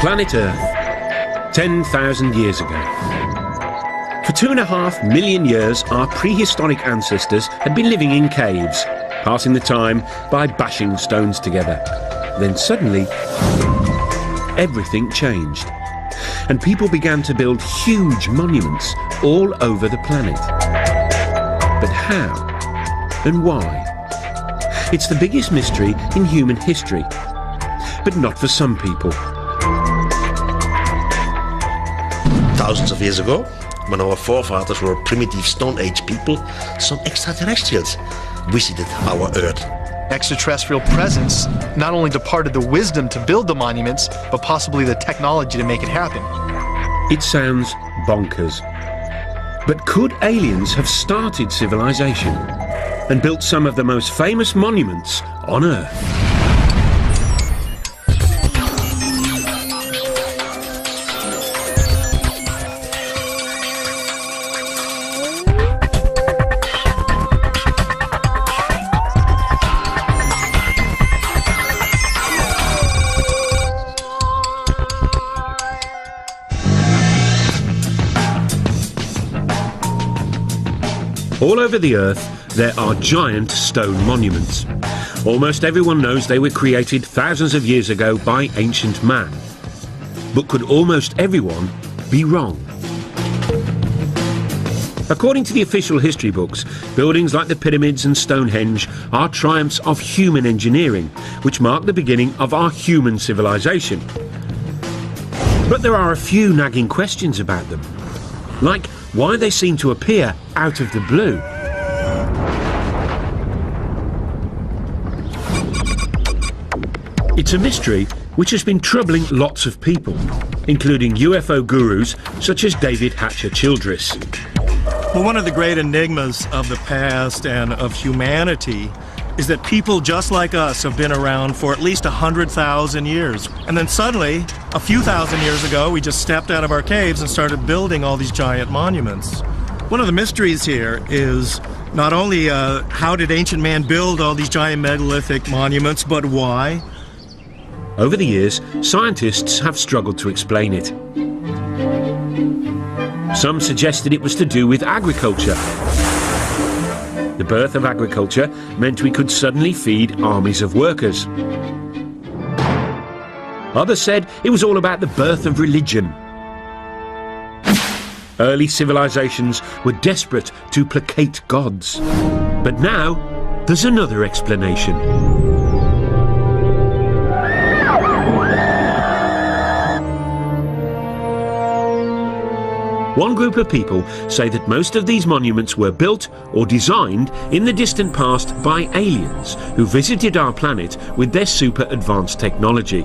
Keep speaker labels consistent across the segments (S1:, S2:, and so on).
S1: Planet Earth, 10,000 years ago. For 2.5 million years, our prehistoric ancestors had been living in caves, passing the time by bashing stones together. Then suddenly, everything changed, and people began to build huge monuments all over the planet. But how and why? It's the biggest mystery in human history, but not for some people.
S2: Thousands of years ago, when our forefathers were primitive Stone Age people, some extraterrestrials visited our Earth.
S3: Extraterrestrial presence not only departed the wisdom to build the monuments, but possibly the technology to make it happen.
S1: It sounds bonkers. But could aliens have started civilization and built some of the most famous monuments on Earth? All over the Earth, there are giant stone monuments. Almost everyone knows they were created thousands of years ago by ancient man. But could almost everyone be wrong? According to the official history books, buildings like the pyramids and Stonehenge are triumphs of human engineering, which mark the beginning of our human civilization. But there are a few nagging questions about them, like why they seem to appear out of the blue. It's a mystery which has been troubling lots of people, including UFO gurus such as David Hatcher Childress.
S4: Well, one of the great enigmas of the past and of humanity is that people just like us have been around for at least 100,000 years. And then suddenly, a few thousand years ago, we just stepped out of our caves and started building all these giant monuments. One of the mysteries here is not only how did ancient man build all these giant megalithic monuments, but why?
S1: Over the years, scientists have struggled to explain it. Some suggested it was to do with agriculture. The birth of agriculture meant we could suddenly feed armies of workers. Others said it was all about the birth of religion. Early civilizations were desperate to placate gods. But now, there's another explanation. One group of people say that most of these monuments were built or designed in the distant past by aliens who visited our planet with their super advanced technology.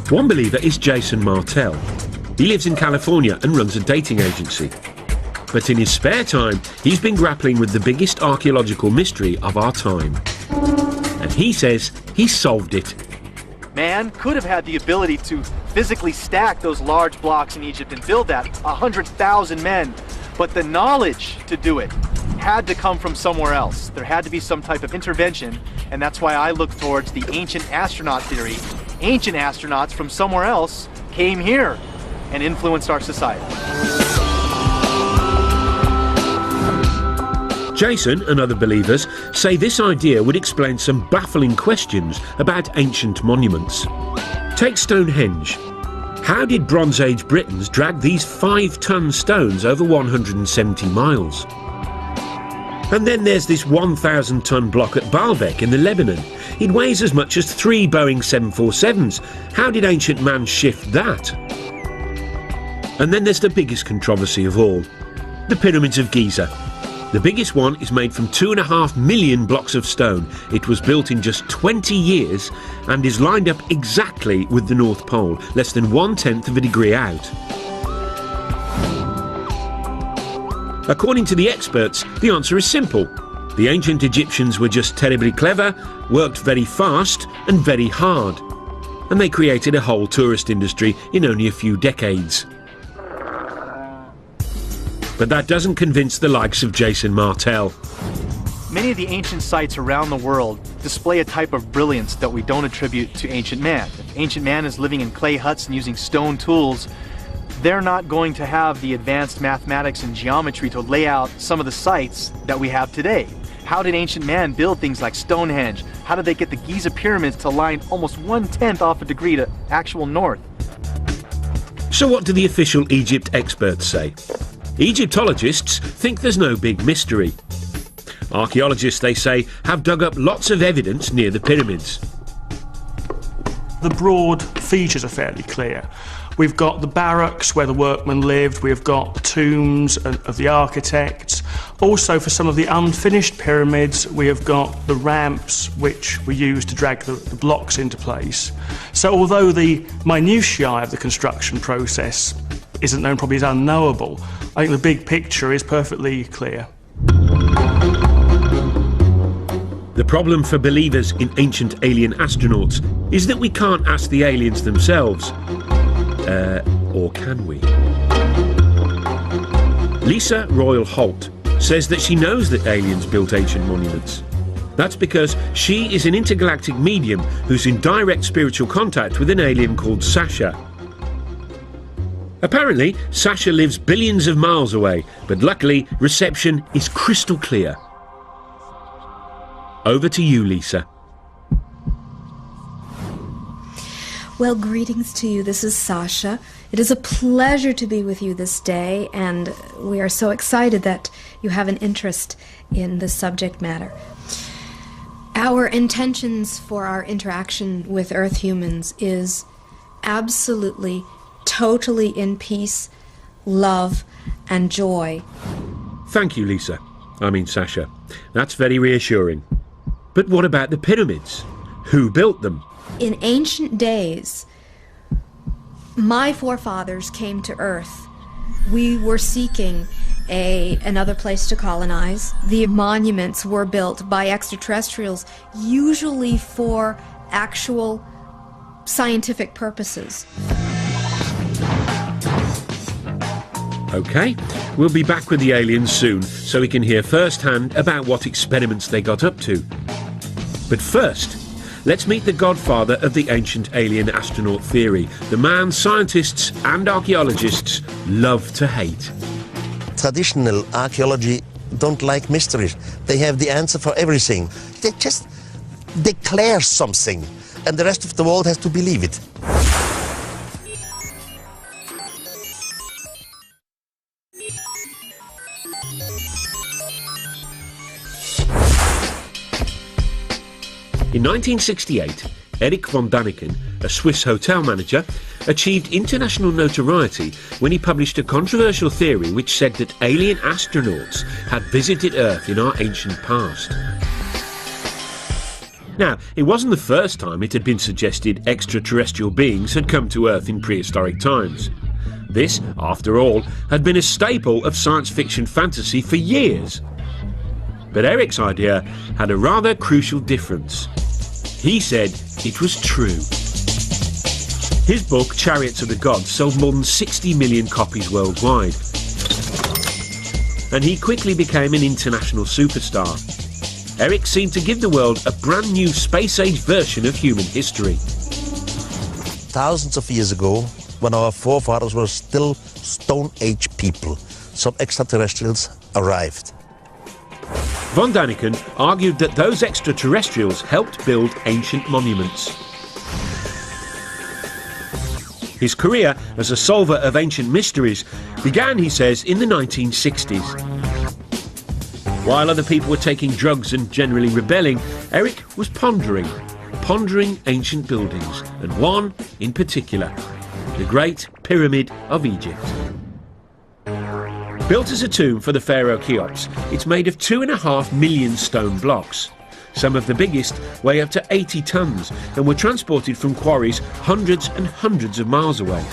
S1: One believer is Jason Martell. He lives in California and runs a dating agency. But in his spare time, he's been grappling with the biggest archaeological mystery of our time. And he says he solved it.
S5: Man could have had the ability to physically stack those large blocks in Egypt and build that, 100,000 men. But the knowledge to do it had to come from somewhere else. There had to be some type of intervention, and that's why I look towards the ancient astronaut theory. Ancient astronauts from somewhere else came here and influenced our society.
S1: Jason and other believers say this idea would explain some baffling questions about ancient monuments. Take Stonehenge. How did Bronze Age Britons drag these 5-ton stones over 170 miles? And then there's this 1,000-ton block at Baalbek in the Lebanon. It weighs as much as 3 Boeing 747s. How did ancient man shift that? And then there's the biggest controversy of all, the Pyramids of Giza. The biggest one is made from 2.5 million blocks of stone. It was built in just 20 years and is lined up exactly with the North Pole, less than 1/10 of a degree out. According to the experts, the answer is simple. The ancient Egyptians were just terribly clever, worked very fast and very hard. And they created a whole tourist industry in only a few decades. But that doesn't convince the likes of Jason Martell.
S5: Many of the ancient sites around the world display a type of brilliance that we don't attribute to ancient man. If ancient man is living in clay huts and using stone tools, they're not going to have the advanced mathematics and geometry to lay out some of the sites that we have today. How did ancient man build things like Stonehenge? How did they get the Giza pyramids to line almost 1/10 off a degree to actual north?
S1: So what do the official Egypt experts say? Egyptologists think there's no big mystery. Archaeologists, they say, have dug up lots of evidence near the pyramids.
S6: The broad features are fairly clear. We've got the barracks where the workmen lived, we've got the tombs of the architects. Also, for some of the unfinished pyramids, we have got the ramps which were used to drag the blocks into place. So although the minutiae of the construction process isn't known, probably is unknowable, I think the big picture is perfectly clear.
S1: The problem for believers in ancient alien astronauts is that we can't ask the aliens themselves. Or can we? Lisa Royal Holt says that she knows that aliens built ancient monuments. That's because she is an intergalactic medium who's in direct spiritual contact with an alien called Sasha. Apparently, Sasha lives billions of miles away, but luckily, reception is crystal clear. Over to you, Lisa.
S7: Well, greetings to you. This is Sasha. It is a pleasure to be with you this day, and we are so excited that you have an interest in this subject matter. Our intentions for our interaction with Earth humans is absolutely, totally in peace, love, and joy.
S1: Thank you, Lisa. I mean, Sasha. That's very reassuring. But what about the pyramids? Who built them?
S7: In ancient days, my forefathers came to Earth. We were seeking another place to colonize. The monuments were built by extraterrestrials, usually for actual scientific purposes.
S1: OK, we'll be back with the aliens soon, so we can hear firsthand about what experiments they got up to. But first, let's meet the godfather of the ancient alien astronaut theory, the man scientists and archaeologists love to hate.
S2: Traditional archaeology don't like mysteries. They have the answer for everything. They just declare something, and the rest of the world has to believe it.
S1: In 1968, Erich von Däniken, a Swiss hotel manager, achieved international notoriety when he published a controversial theory which said that alien astronauts had visited Earth in our ancient past. Now, it wasn't the first time it had been suggested extraterrestrial beings had come to Earth in prehistoric times. This, after all, had been a staple of science fiction fantasy for years. But Erich's idea had a rather crucial difference. He said it was true. His book, Chariots of the Gods, sold more than 60 million copies worldwide. And he quickly became an international superstar. Erich seemed to give the world a brand new space-age version of human history.
S2: Thousands of years ago, when our forefathers were still Stone Age people, some extraterrestrials arrived.
S1: Von Däniken argued that those extraterrestrials helped build ancient monuments. His career as a solver of ancient mysteries began, he says, in the 1960s. While other people were taking drugs and generally rebelling, Erich was pondering ancient buildings, and one in particular, the Great Pyramid of Egypt. Built as a tomb for the pharaoh Cheops, it's made of 2.5 million stone blocks. Some of the biggest weigh up to 80 tons and were transported from quarries hundreds and hundreds of miles away.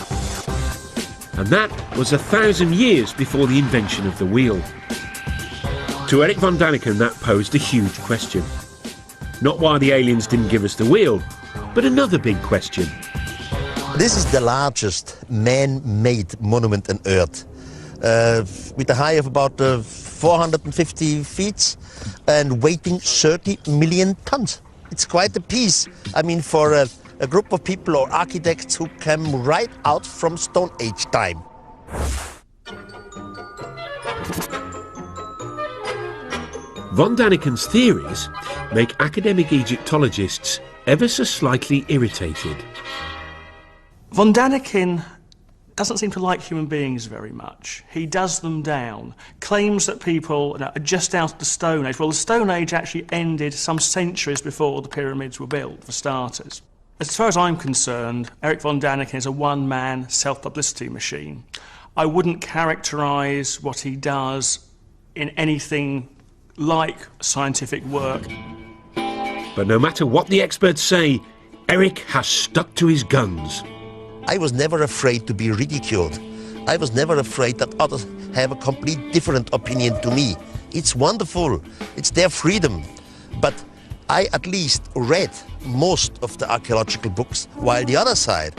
S1: And that was 1,000 years before the invention of the wheel. To Erich von Däniken, that posed a huge question. Not why the aliens didn't give us the wheel, but another big question.
S2: This is the largest man-made monument on Earth, with a height of about 450 feet and weighing 30 million tons. It's quite a piece. I mean, for a group of people or architects who came right out from Stone Age time.
S1: Von Daniken's theories make academic Egyptologists ever so slightly irritated.
S6: Von Daniken doesn't seem to like human beings very much. He does them down, claims that people are just out of the Stone Age. Well, the Stone Age actually ended some centuries before the pyramids were built, for starters. As far as I'm concerned, Erich von Daniken is a one-man self-publicity machine. I wouldn't characterise what he does in anything like scientific work.
S1: But no matter what the experts say, Erich has stuck to his guns.
S2: I was never afraid to be ridiculed. I was never afraid that others have a complete different opinion to me. It's wonderful. It's their freedom. But I at least read most of the archaeological books, while the other side,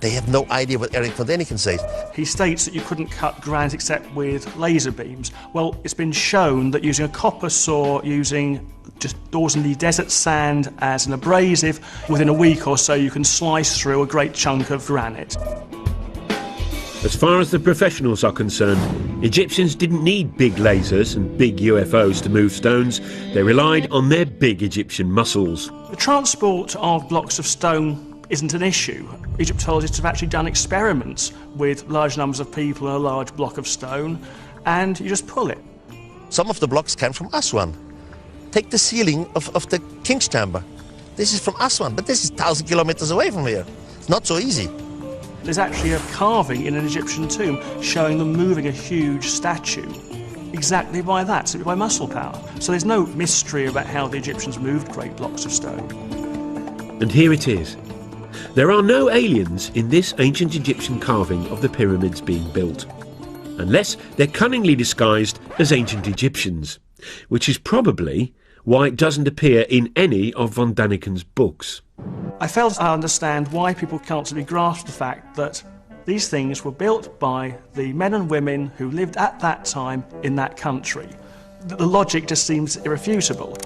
S2: they have no idea what Erich von Daniken says.
S6: He states that you couldn't cut granite except with laser beams. Well, it's been shown that using a copper saw, using just ordinary desert sand as an abrasive, within a week or so you can slice through a great chunk of granite.
S1: As far as the professionals are concerned, Egyptians didn't need big lasers and big UFOs to move stones. They relied on their big Egyptian muscles.
S6: The transport of blocks of stone isn't an issue. Egyptologists have actually done experiments with large numbers of people in a large block of stone, and you just pull it.
S2: Some of the blocks came from Aswan. Take the ceiling of the King's Chamber. This is from Aswan, but this is 1,000 kilometers away from here. It's not so easy.
S6: There's actually a carving in an Egyptian tomb showing them moving a huge statue exactly by that, simply by muscle power. So there's no mystery about how the Egyptians moved great blocks of stone.
S1: And here it is. There are no aliens in this ancient Egyptian carving of the pyramids being built, unless they're cunningly disguised as ancient Egyptians, which is probably why it doesn't appear in any of von Daniken's books.
S6: I fail to understand why people can't simply grasp the fact that these things were built by the men and women who lived at that time in that country. The logic just seems irrefutable.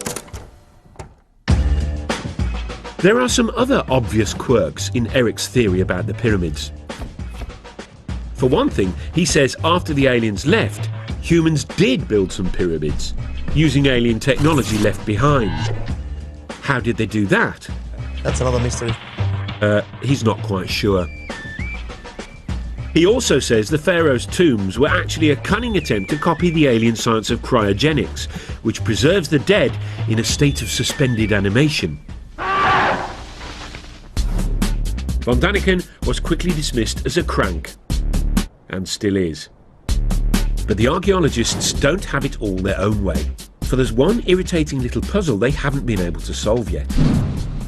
S1: There are some other obvious quirks in Erich's theory about the pyramids. For one thing, he says after the aliens left, humans did build some pyramids, using alien technology left behind. How did they do that?
S2: That's another mystery.
S1: He's not quite sure. He also says the pharaoh's tombs were actually a cunning attempt to copy the alien science of cryogenics, which preserves the dead in a state of suspended animation. Von Daniken was quickly dismissed as a crank, and still is. But the archaeologists don't have it all their own way, for there's one irritating little puzzle they haven't been able to solve yet.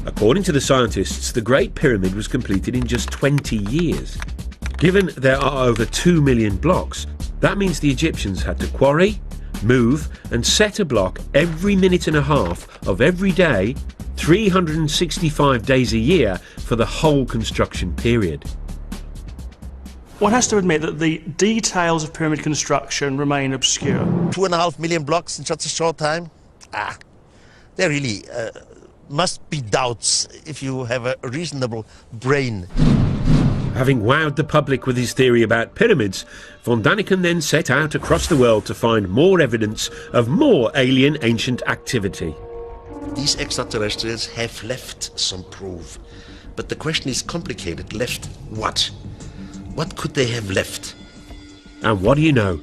S1: According to the scientists, the Great Pyramid was completed in just 20 years. Given there are over 2 million blocks, that means the Egyptians had to quarry, move and set a block every minute and a half of every day, 365 days a year for the whole construction period.
S6: One has to admit that the details of pyramid construction remain obscure.
S2: 2.5 million blocks in such a short time? There really must be doubts if you have a reasonable brain.
S1: Having wowed the public with his theory about pyramids, von Daniken then set out across the world to find more evidence of more alien ancient activity.
S2: These extraterrestrials have left some proof. But the question is complicated. Left what? What could they have left?
S1: And what do you know?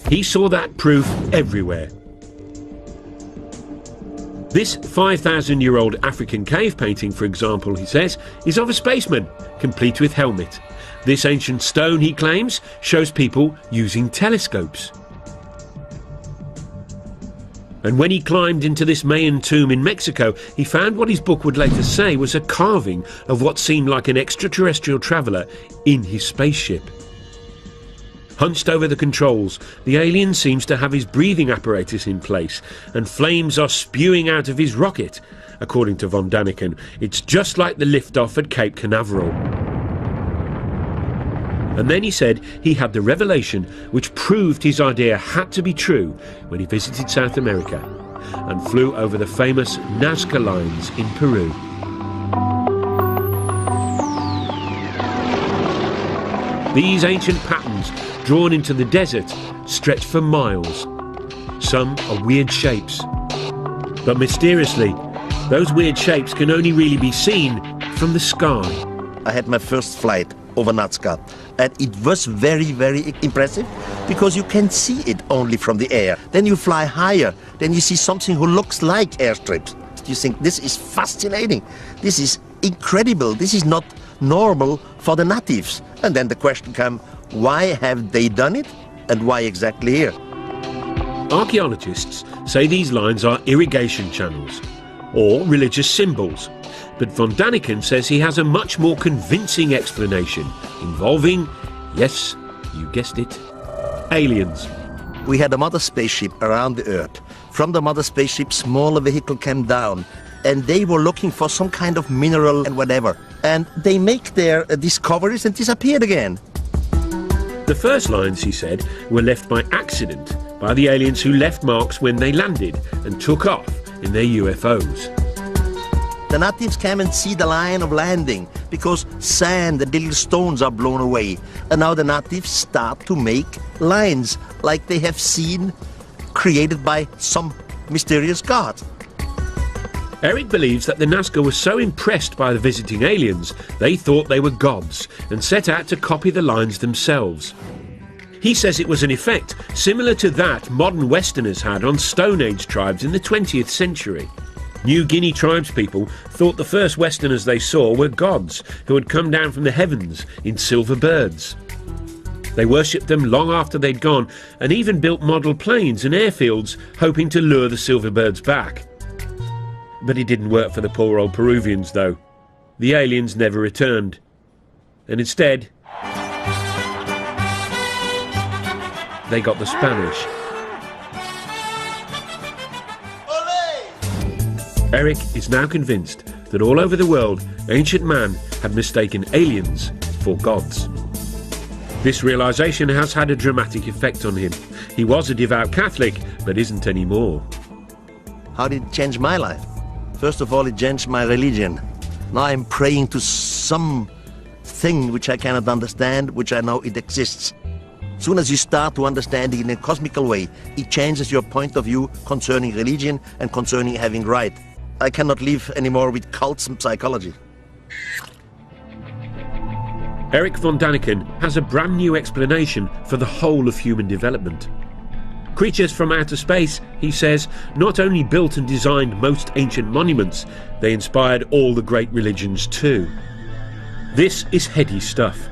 S1: He saw that proof everywhere. This 5,000-year-old African cave painting, for example, he says, is of a spaceman, complete with helmet. This ancient stone, he claims, shows people using telescopes. And when he climbed into this Mayan tomb in Mexico, he found what his book would later say was a carving of what seemed like an extraterrestrial traveller in his spaceship. Hunched over the controls, the alien seems to have his breathing apparatus in place, and flames are spewing out of his rocket. According to von Daniken, it's just like the liftoff at Cape Canaveral. And then he said he had the revelation which proved his idea had to be true when he visited South America and flew over the famous Nazca lines in Peru. These ancient patterns, drawn into the desert, stretch for miles. Some are weird shapes. But mysteriously, those weird shapes can only really be seen from the sky.
S2: I had my first flight over Nazca, and it was very, very impressive because you can see it only from the air. Then you fly higher, then you see something who looks like airstrips. You think, this is fascinating, this is incredible, this is not normal for the natives. And then the question comes, why have they done it, and why exactly here?
S1: Archaeologists say these lines are irrigation channels or religious symbols, but von Daniken says he has a much more convincing explanation involving, yes, you guessed it, aliens.
S2: We had a mother spaceship around the Earth. From the mother spaceship, smaller vehicle came down, and they were looking for some kind of mineral and whatever. And they make their discoveries and disappeared again.
S1: The first lines, he said, were left by accident by the aliens who left marks when they landed and took off in their UFOs.
S2: The natives came and see the line of landing because sand and little stones are blown away. And now the natives start to make lines like they have seen created by some mysterious god.
S1: Eric believes that the Nazca were so impressed by the visiting aliens, they thought they were gods and set out to copy the lines themselves. He says it was an effect similar to that modern Westerners had on Stone Age tribes in the 20th century. New Guinea tribespeople thought the first Westerners they saw were gods who had come down from the heavens in silver birds. They worshipped them long after they'd gone and even built model planes and airfields hoping to lure the silver birds back. But it didn't work for the poor old Peruvians though. The aliens never returned. And instead, they got the Spanish. Eric is now convinced that all over the world, ancient man had mistaken aliens for gods. This realization has had a dramatic effect on him. He was a devout Catholic, but isn't anymore.
S2: How did it change my life? First of all, it changed my religion. Now I'm praying to some thing which I cannot understand, which I know it exists. As soon as you start to understand it in a cosmical way, it changes your point of view concerning religion and concerning having right. I cannot live anymore with cults and psychology.
S1: Eric von Daniken has a brand new explanation for the whole of human development. Creatures from outer space, he says, not only built and designed most ancient monuments, they inspired all the great religions too. This is heady stuff,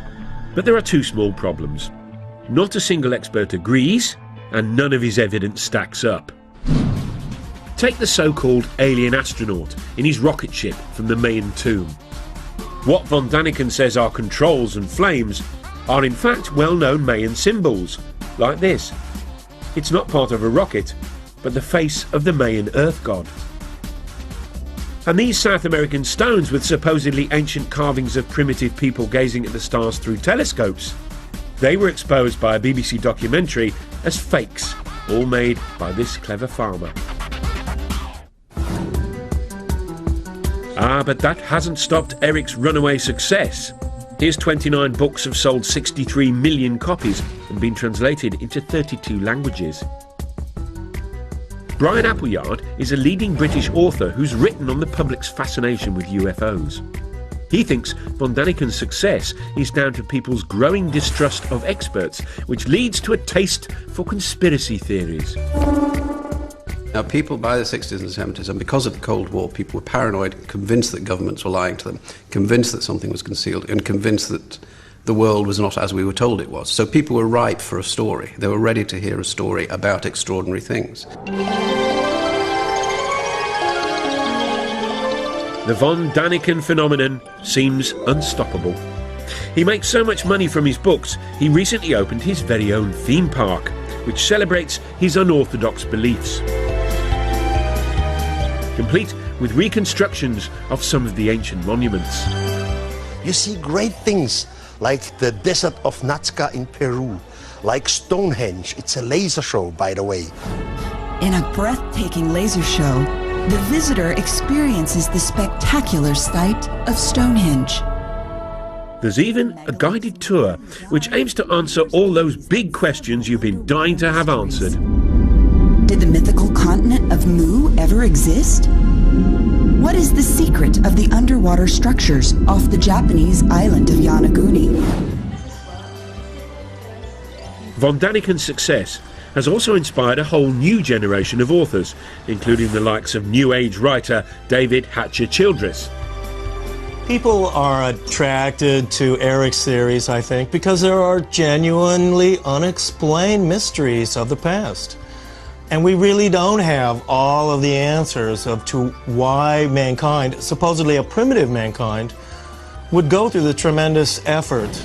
S1: but there are two small problems. Not a single expert agrees, and none of his evidence stacks up. Take the so-called alien astronaut in his rocket ship from the Mayan tomb. What von Daniken says are controls and flames are in fact well-known Mayan symbols, like this. It's not part of a rocket, but the face of the Mayan earth god. And these South American stones with supposedly ancient carvings of primitive people gazing at the stars through telescopes, they were exposed by a BBC documentary as fakes, all made by this clever farmer. Ah, but that hasn't stopped Eric's runaway success. His 29 books have sold 63 million copies and been translated into 32 languages. Brian Appleyard is a leading British author who's written on the public's fascination with UFOs. He thinks von Daniken's success is down to people's growing distrust of experts, which leads to a taste for conspiracy theories.
S8: Now, people by the 60s and 70s, and because of the Cold War, people were paranoid, convinced that governments were lying to them, convinced that something was concealed, and convinced that the world was not as we were told it was. So people were ripe for a story. They were ready to hear a story about extraordinary things.
S1: The von Daniken phenomenon seems unstoppable. He makes so much money from his books, he recently opened his very own theme park, which celebrates his unorthodox beliefs. Complete with reconstructions of some of the ancient monuments.
S2: You see great things like the desert of Nazca in Peru, like Stonehenge. It's a laser show, by the way.
S9: In a breathtaking laser show, the visitor experiences the spectacular sight of Stonehenge.
S1: There's even a guided tour which aims to answer all those big questions you've been dying to have answered.
S9: Did the mythical continent of Mu ever exist? What is the secret of the underwater structures off the Japanese island of Yonaguni?
S1: Von Daniken's success has also inspired a whole new generation of authors, including the likes of New Age writer David Hatcher Childress.
S4: People are attracted to Eric's theories, I think, because there are genuinely unexplained mysteries of the past. And we really don't have all of the answers to why mankind, supposedly a primitive mankind, would go through the tremendous effort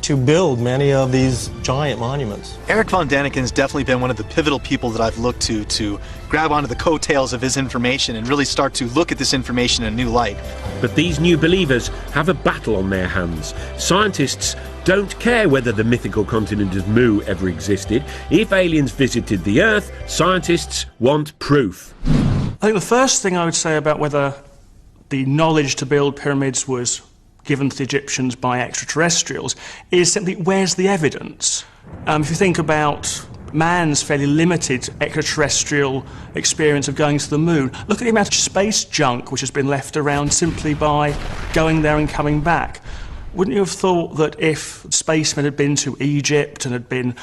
S4: to build many of these giant monuments.
S5: Eric von Daniken's definitely been one of the pivotal people that I've looked to grab onto the coattails of his information and really start to look at this information in a new light.
S1: But these new believers have a battle on their hands. Scientists don't care whether the mythical continent of Mu ever existed. If aliens visited the Earth, scientists want proof.
S6: I think the first thing I would say about whether the knowledge to build pyramids was given to the Egyptians by extraterrestrials is simply, where's the evidence? If you think about man's fairly limited extraterrestrial experience of going to the moon, look at the amount of space junk which has been left around simply by going there and coming back. Wouldn't you have thought that if spacemen had been to Egypt and had been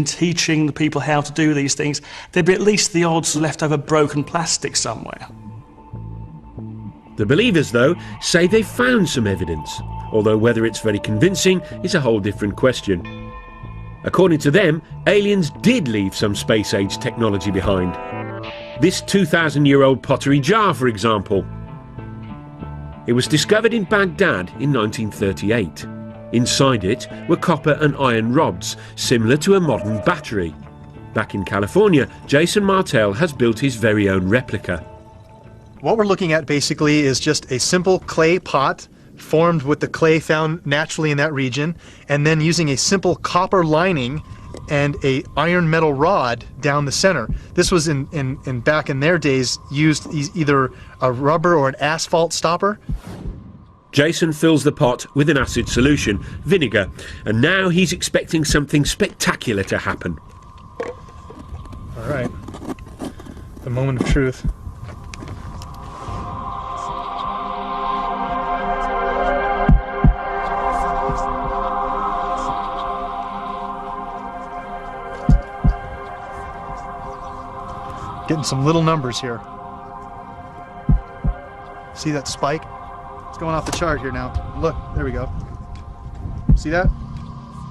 S6: teaching the people how to do these things, there'd be at least the odds of leftover broken plastic somewhere?
S1: The believers, though, say they've found some evidence, although whether it's very convincing is a whole different question. According to them, aliens did leave some space-age technology behind. This 2,000-year-old pottery jar, for example. It was discovered in Baghdad in 1938. Inside it were copper and iron rods, similar to a modern battery. Back in California, Jason Martell has built his very own replica.
S5: What we're looking at basically is just a simple clay pot formed with the clay found naturally in that region, and then using a simple copper lining and a iron metal rod down the center. This was in back in their days used either a rubber or an asphalt stopper.
S1: Jason fills the pot with an acid solution, vinegar, and now he's expecting something spectacular to happen.
S5: All right, the moment of truth. Getting some little numbers here. See that spike? It's going off the chart here now. Look, there we go. See that?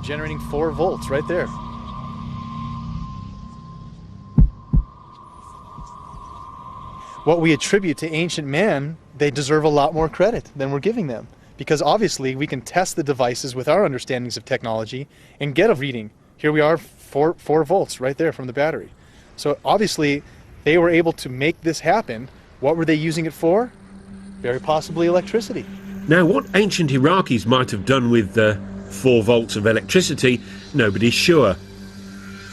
S5: Generating 4 volts right there. What we attribute to ancient man, they deserve a lot more credit than we're giving them. Because obviously we can test the devices with our understandings of technology and get a reading. Here we are, 4 volts right there from the battery. So obviously they were able to make this happen. What were they using it for? Very possibly electricity.
S1: Now, what ancient Iraqis might have done with 4 volts of electricity, nobody's sure.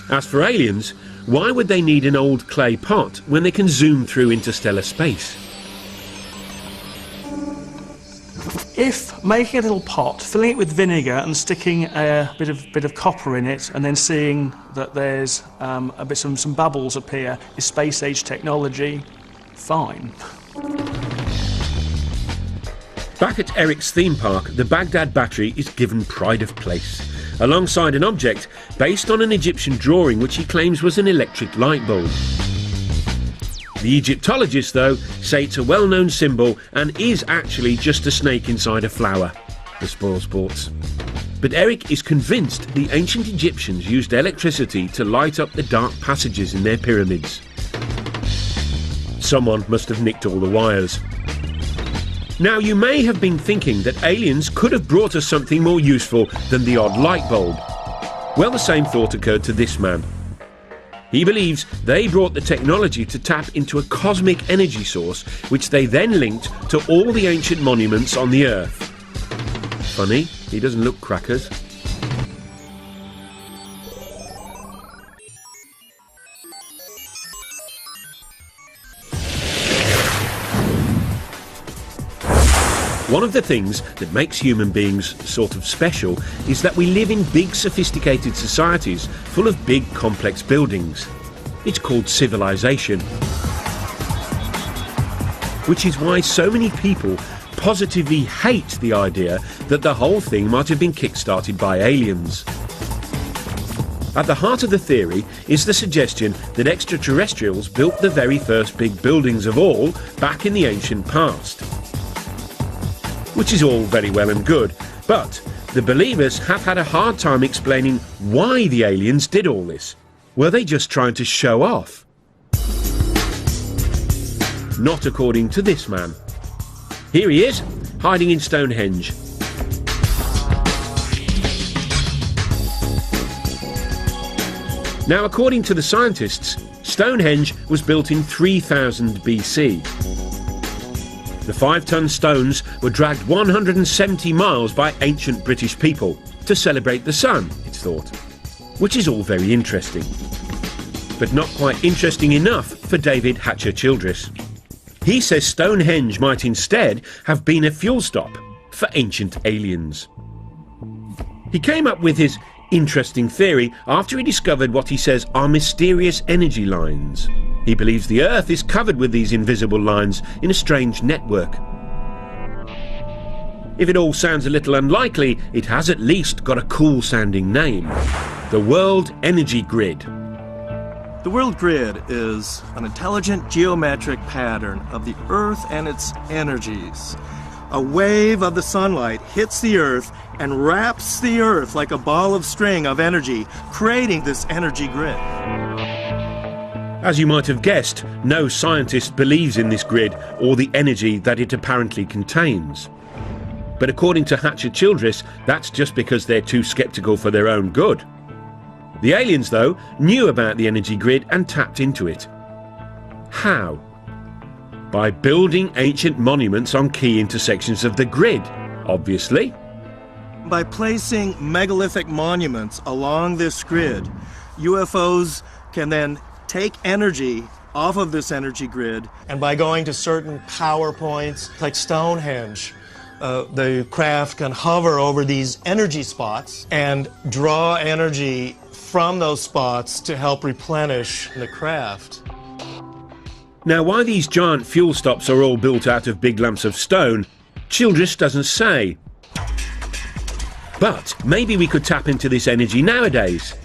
S1: As for aliens, why would they need an old clay pot when they can zoom through interstellar space?
S6: If making a little pot, filling it with vinegar and sticking a bit of copper in it, and then seeing that there's some bubbles appear, is space age technology, fine.
S1: Back at Eric's theme park, the Baghdad battery is given pride of place, alongside an object based on an Egyptian drawing which he claims was an electric light bulb. The Egyptologists, though, say it's a well-known symbol and is actually just a snake inside a flower. The spoil sports. But Eric is convinced the ancient Egyptians used electricity to light up the dark passages in their pyramids. Someone must have nicked all the wires. Now, you may have been thinking that aliens could have brought us something more useful than the odd light bulb. Well, the same thought occurred to this man. He believes they brought the technology to tap into a cosmic energy source, which they then linked to all the ancient monuments on the Earth. funny. He doesn't look crackers. One of the things that makes human beings sort of special is that we live in big, sophisticated societies full of big, complex buildings. It's called civilization. Which is why so many people positively hate the idea that the whole thing might have been kick-started by aliens. At the heart of the theory is the suggestion that extraterrestrials built the very first big buildings of all back in the ancient past. Which is all very well and good, but the believers have had a hard time explaining why the aliens did all this. Were they just trying to show off? Not according to this man. Here he is, hiding in Stonehenge. Now, according to the scientists, Stonehenge was built in 3000 BC. The 5-ton stones were dragged 170 miles by ancient British people to celebrate the sun, it's thought. Which is all very interesting. But not quite interesting enough for David Hatcher-Childress. He says Stonehenge might instead have been a fuel stop for ancient aliens. He came up with his interesting theory after he discovered what he says are mysterious energy lines. He believes the Earth is covered with these invisible lines in a strange network. If it all sounds a little unlikely, it has at least got a cool-sounding name. The World Energy Grid.
S4: The World Grid is an intelligent geometric pattern of the Earth and its energies. A wave of the sunlight hits the Earth and wraps the Earth like a ball of string of energy, creating this energy grid.
S1: As you might have guessed, no scientist believes in this grid or the energy that it apparently contains. But according to Hatcher-Childress, that's just because they're too sceptical for their own good. The aliens, though, knew about the energy grid and tapped into it. How? By building ancient monuments on key intersections of the grid, obviously.
S4: By placing megalithic monuments along this grid, UFOs can then take energy off of this energy grid, and by going to certain power points like Stonehenge, the craft can hover over these energy spots and draw energy from those spots to help replenish the craft.
S1: Now, why these giant fuel stops are all built out of big lumps of stone, Childress doesn't say. But maybe we could tap into this energy nowadays.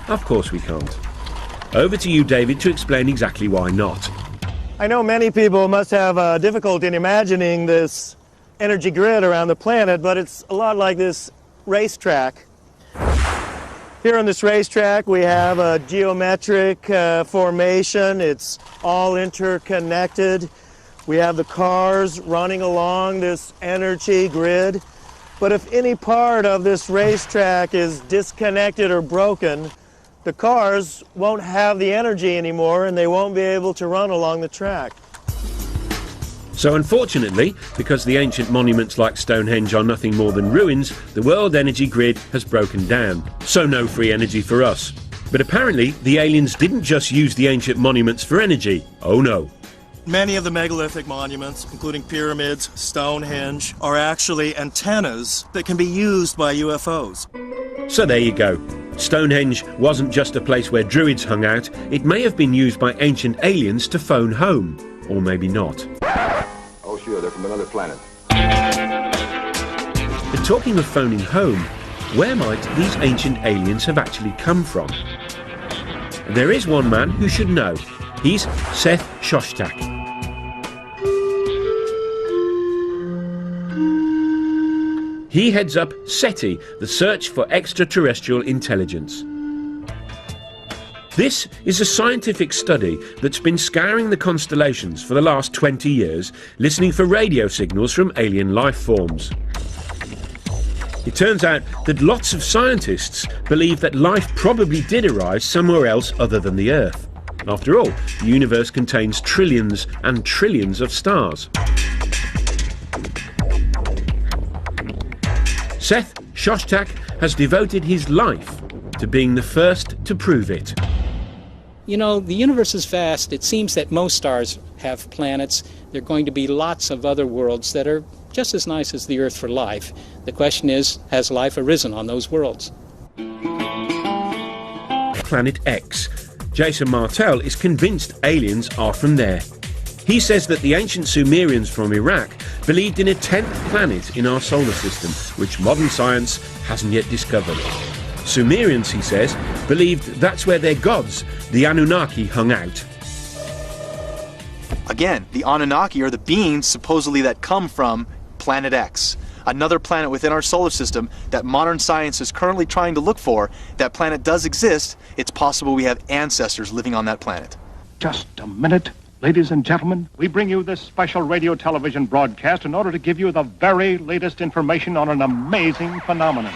S1: Of course we can't. Over to you, David, to explain exactly why not.
S4: I know many people must have difficulty in imagining this energy grid around the planet, but it's a lot like this racetrack. Here on this racetrack we have a geometric formation. It's all interconnected. We have the cars running along this energy grid. But if any part of this racetrack is disconnected or broken, the cars won't have the energy anymore and they won't be able to run along the track.
S1: So unfortunately, because the ancient monuments like Stonehenge are nothing more than ruins, the world energy grid has broken down. So no free energy for us. But apparently, the aliens didn't just use the ancient monuments for energy. Oh no.
S4: Many of the megalithic monuments, including pyramids, Stonehenge, are actually antennas that can be used by UFOs.
S1: So there you go. Stonehenge wasn't just a place where druids hung out, it may have been used by ancient aliens to phone home. Or maybe not.
S10: Oh sure, they're from another planet.
S1: But talking of phoning home, where might these ancient aliens have actually come from? There is one man who should know. He's Seth Shostak. He heads up SETI, the Search for Extraterrestrial Intelligence. This is a scientific study that's been scouring the constellations for the last 20 years, listening for radio signals from alien life forms. It turns out that lots of scientists believe that life probably did arise somewhere else other than the Earth. After all, the universe contains trillions and trillions of stars. Seth Shostak has devoted his life to being the first to prove it.
S11: You know, the universe is vast. It seems that most stars have planets. There are going to be lots of other worlds that are just as nice as the Earth for life. The question is, has life arisen on those worlds?
S1: Planet X. Jason Martell is convinced aliens are from there. He says that the ancient Sumerians from Iraq believed in a 10th planet in our solar system, which modern science hasn't yet discovered. Sumerians, he says, believed that's where their gods, the Anunnaki, hung out.
S5: Again, the Anunnaki are the beings supposedly that come from Planet X, another planet within our solar system that modern science is currently trying to look for. That planet does exist. It's possible we have ancestors living on that planet.
S12: Just a minute. Ladies and gentlemen, we bring you this special radio television broadcast in order to give you the very latest information on an amazing phenomenon.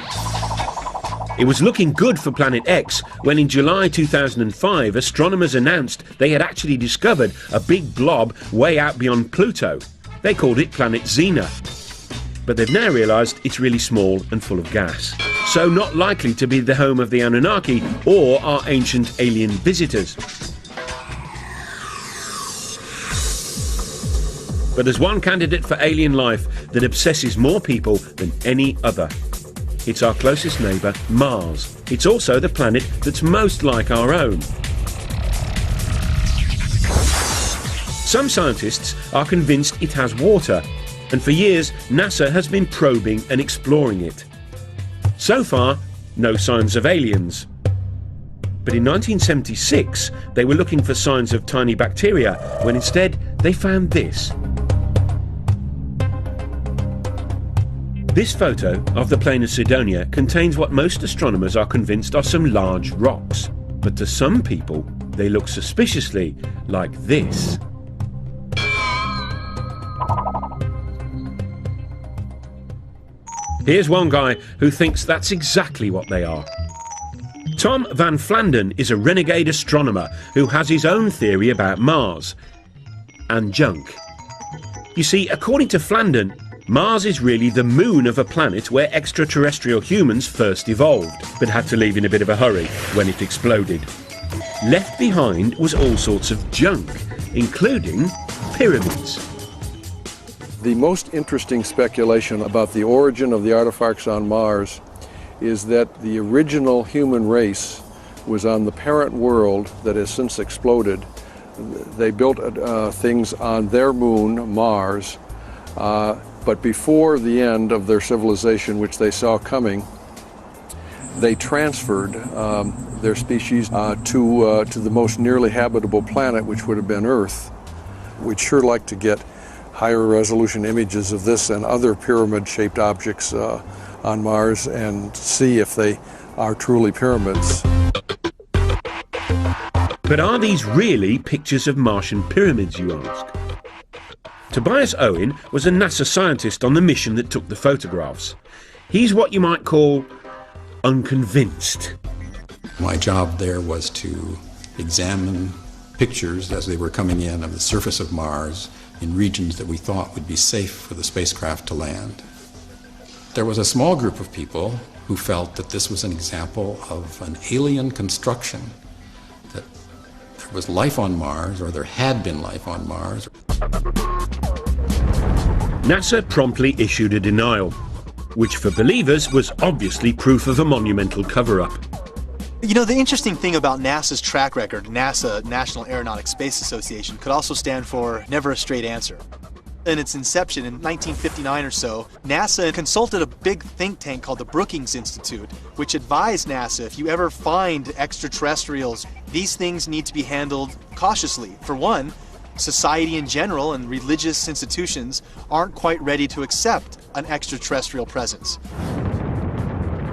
S1: It was looking good for Planet X when in July 2005 astronomers announced they had actually discovered a big blob way out beyond Pluto. They called it Planet Xena. But they've now realised it's really small and full of gas, so not likely to be the home of the Anunnaki or our ancient alien visitors. But there's one candidate for alien life that obsesses more people than any other. It's our closest neighbour, Mars. It's also the planet that's most like our own. Some scientists are convinced it has water, and for years NASA has been probing and exploring it. So far, no signs of aliens. But in 1976, they were looking for signs of tiny bacteria, when instead they found this. This photo of the plain of Cydonia contains what most astronomers are convinced are some large rocks. But to some people, they look suspiciously like this. Here's one guy who thinks that's exactly what they are. Tom Van Flandern is a renegade astronomer who has his own theory about Mars and junk. You see, according to Flandern, Mars is really the moon of a planet where extraterrestrial humans first evolved, but had to leave in a bit of a hurry when it exploded. Left behind was all sorts of junk, including pyramids.
S13: The most interesting speculation about the origin of the artifacts on Mars is that the original human race was on the parent world that has since exploded. They built things on their moon, Mars, but before the end of their civilization, which they saw coming, they transferred their species to the most nearly habitable planet, which would have been Earth. We'd sure like to get higher resolution images of this and other pyramid-shaped objects on Mars and see if they are truly pyramids.
S1: But are these really pictures of Martian pyramids, you ask? Tobias Owen was a NASA scientist on the mission that took the photographs. He's what you might call unconvinced.
S14: My job there was to examine pictures as they were coming in of the surface of Mars in regions that we thought would be safe for the spacecraft to land. There was a small group of people who felt that this was an example of an alien construction, that there was life on Mars, or there had been life on Mars.
S1: NASA promptly issued a denial, which for believers was obviously proof of a monumental cover-up.
S5: You know, the interesting thing about NASA's track record, NASA, National Aeronautics Space Association, could also stand for never a straight answer. In its inception in 1959 or so, NASA consulted a big think tank called the Brookings Institute, which advised NASA, if you ever find extraterrestrials, these things need to be handled cautiously. For one, society in general and religious institutions aren't quite ready to accept an extraterrestrial presence.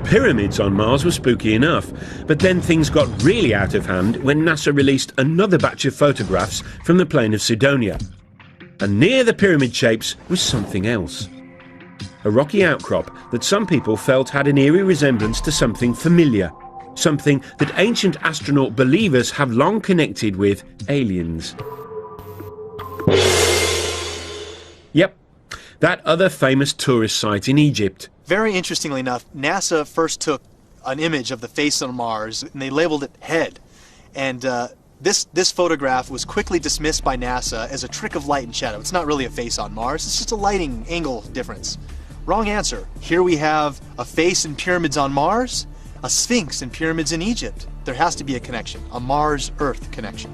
S1: Pyramids on Mars were spooky enough, but then things got really out of hand when NASA released another batch of photographs from the plain of Cydonia. And near the pyramid shapes was something else. A rocky outcrop that some people felt had an eerie resemblance to something familiar, something that ancient astronaut believers have long connected with aliens. Yep, that other famous tourist site in Egypt,
S5: Very interestingly enough, NASA first took an image of the face on Mars and they labeled it head. And this photograph was quickly dismissed by NASA as a trick of light and shadow. It's not really a face on Mars, it's just a lighting angle difference. Wrong answer. Here we have a face in pyramids on Mars, a sphinx in pyramids in Egypt. There has to be a connection, a Mars-Earth connection.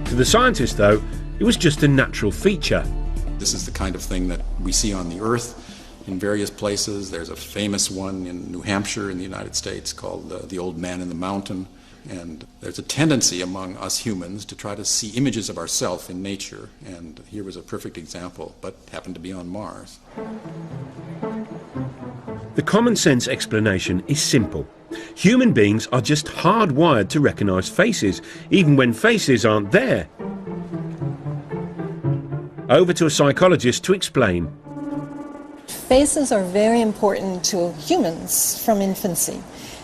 S1: To the scientists, though, it was just a natural feature.
S14: This is the kind of thing that we see on the Earth in various places. There's a famous one in New Hampshire in the United States called the Old Man in the Mountain. And there's a tendency among us humans to try to see images of ourselves in nature. And here was a perfect example, but happened to be on Mars.
S1: The common sense explanation is simple. Human beings are just hardwired to recognize faces, even when faces aren't there. Over to a psychologist to explain.
S15: Faces are very important to humans from infancy.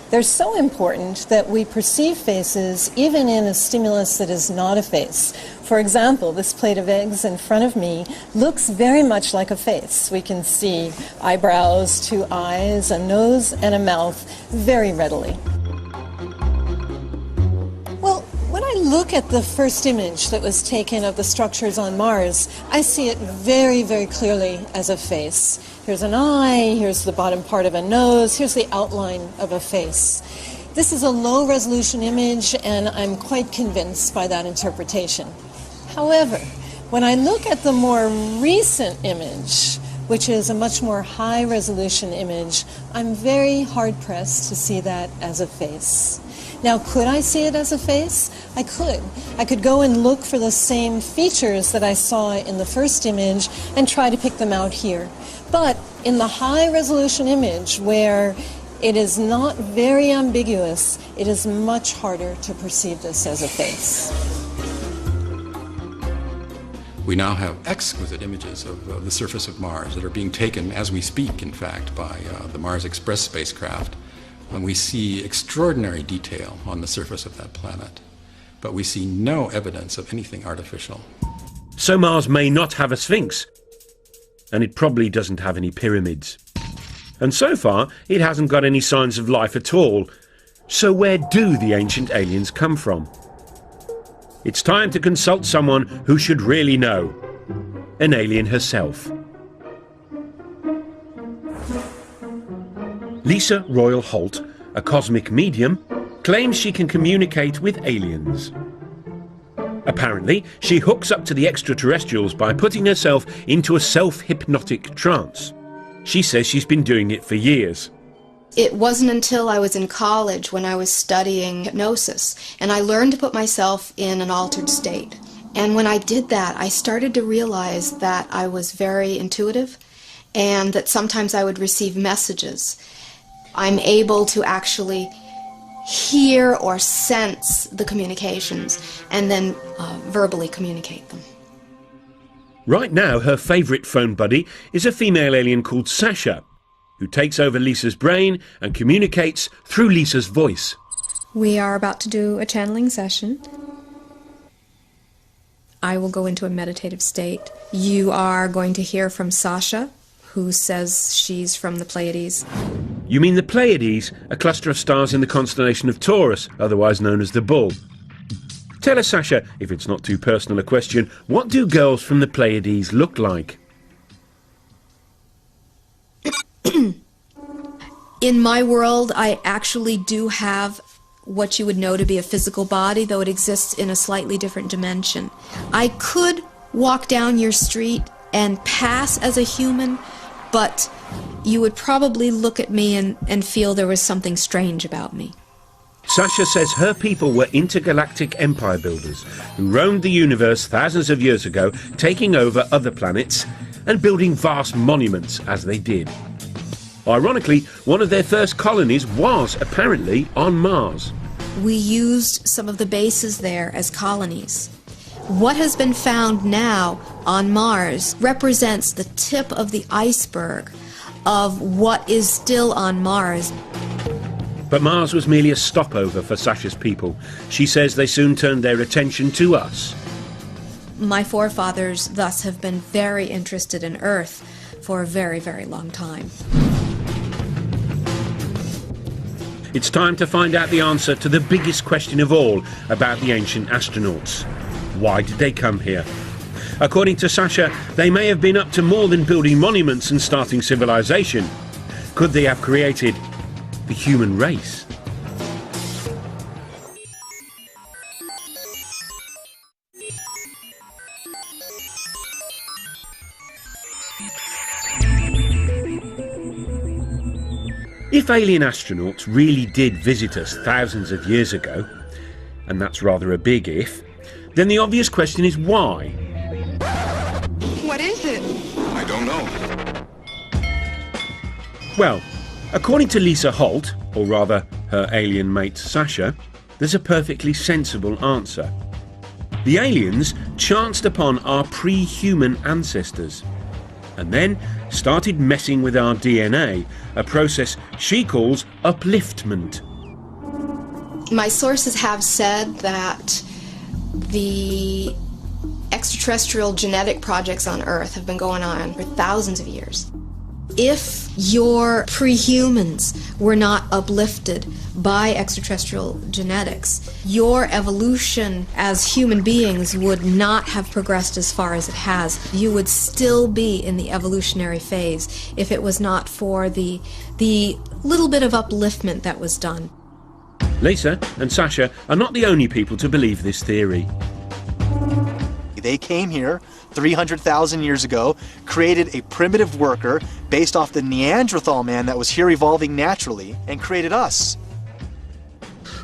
S15: They're so important that we perceive faces even in a stimulus that is not a face. For example, this plate of eggs in front of me looks very much like a face. We can see eyebrows, 2 eyes, a nose, and a mouth very readily. Well, when I look at the first image that was taken of the structures on Mars, I see it very, very clearly as a face. Here's an eye, here's the bottom part of a nose, here's the outline of a face. This is a low-resolution image, and I'm quite convinced by that interpretation. However, when I look at the more recent image, which is a much more high-resolution image, I'm very hard-pressed to see that as a face. Now, could I see it as a face? I could. I could go and look for the same features that I saw in the first image and try to pick them out here. But in the high-resolution image, where it is not very ambiguous, it is much harder to perceive this as a face.
S14: We now have exquisite images of the surface of Mars that are being taken as we speak, in fact, by the Mars Express spacecraft. And we see extraordinary detail on the surface of that planet, but we see no evidence of anything artificial.
S1: So Mars may not have a sphinx, and it probably doesn't have any pyramids. And so far, it hasn't got any signs of life at all. So where do the ancient aliens come from? It's time to consult someone who should really know. An alien herself. Lisa Royal Holt, a cosmic medium, claims she can communicate with aliens. Apparently, she hooks up to the extraterrestrials by putting herself into a self-hypnotic trance. She says she's been doing it for years.
S16: It wasn't until I was in college when I was studying hypnosis, and I learned to put myself in an altered state. And when I did that, I started to realize that I was very intuitive and that sometimes I would receive messages. I'm able to actually hear or sense the communications and then verbally communicate them.
S1: Right now, her favourite phone buddy is a female alien called Sasha, who takes over Lisa's brain and communicates through Lisa's voice.
S7: We are about to do a channeling session. I will go into a meditative state. You are going to hear from Sasha, who says she's from the Pleiades.
S1: You mean the Pleiades, a cluster of stars in the constellation of Taurus, otherwise known as the Bull. Tell us, Sasha, if it's not too personal a question, what do girls from the Pleiades look like?
S16: In my world, I actually do have what you would know to be a physical body, though it exists in a slightly different dimension. I could walk down your street and pass as a human, but you would probably look at me and feel there was something strange about me.
S1: Sasha says her people were intergalactic empire builders who roamed the universe thousands of years ago, taking over other planets and building vast monuments as they did. Ironically, one of their first colonies was apparently on Mars.
S16: We used some of the bases there as colonies. What has been found now on Mars represents the tip of the iceberg of what is still on Mars.
S1: But Mars was merely a stopover for Sasha's people. She says they soon turned their attention to us.
S16: My forefathers thus have been very interested in Earth for a very, very long time.
S1: It's time to find out the answer to the biggest question of all about the ancient astronauts. Why did they come here? According to Sasha, they may have been up to more than building monuments and starting civilization. Could they have created the human race? If alien astronauts really did visit us thousands of years ago, and that's rather a big if, then the obvious question is why?
S17: What is it?
S10: I don't know.
S1: Well, according to Lisa Holt, or rather her alien mate Sasha, there's a perfectly sensible answer. The aliens chanced upon our pre-human ancestors and then started messing with our DNA, a process she calls upliftment.
S16: My sources have said that the extraterrestrial genetic projects on Earth have been going on for thousands of years. If your pre-humans were not uplifted by extraterrestrial genetics, your evolution as human beings would not have progressed as far as it has. You would still be in the evolutionary phase if it was not for the little bit of upliftment that was done.
S1: Lisa and Sasha are not the only people to believe this theory.
S5: They came here 300,000 years ago, created a primitive worker based off the Neanderthal man that was here evolving naturally, and created us.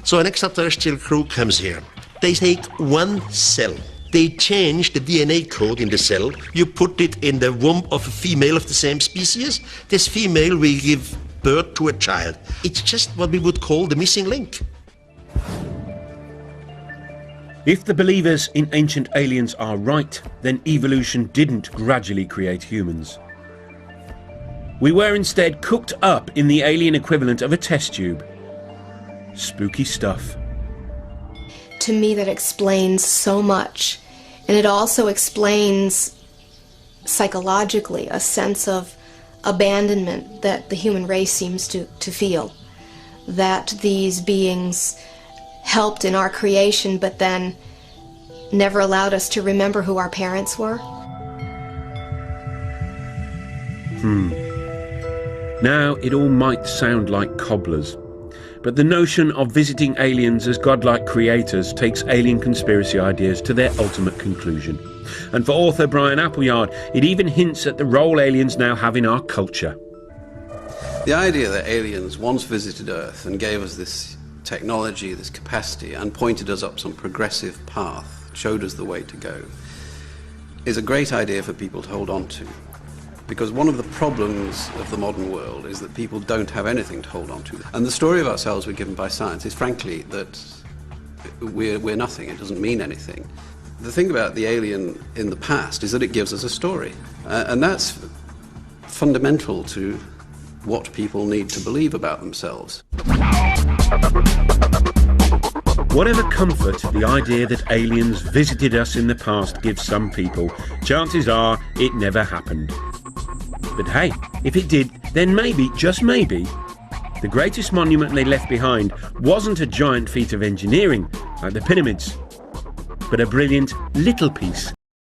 S2: So an extraterrestrial crew comes here. They take one cell. They change the DNA code in the cell. You put it in the womb of a female of the same species. This female will give birth to a child. It's just what we would call the missing link.
S1: If the believers in ancient aliens are right, then evolution didn't gradually create humans. We were instead cooked up in the alien equivalent of a test tube. Spooky stuff.
S16: To me, that explains so much. And it also explains psychologically a sense of abandonment that the human race seems to feel. That these beings helped in our creation, but then never allowed us to remember who our parents were.
S1: Now, it all might sound like cobblers, but the notion of visiting aliens as godlike creators takes alien conspiracy ideas to their ultimate conclusion. And for author Brian Appleyard, it even hints at the role aliens now have in our culture.
S8: The idea that aliens once visited Earth and gave us this technology, this capacity, and pointed us up some progressive path, showed us the way to go, is a great idea for people to hold on to. Because one of the problems of the modern world is that people don't have anything to hold on to. And the story of ourselves we're given by science is frankly that we're nothing, it doesn't mean anything. The thing about the alien in the past is that it gives us a story. And that's fundamental to what people need to believe about themselves.
S1: Whatever comfort the idea that aliens visited us in the past gives some people, chances are it never happened. But hey, if it did, then maybe, just maybe, the greatest monument they left behind wasn't a giant feat of engineering like the pyramids, but a brilliant little piece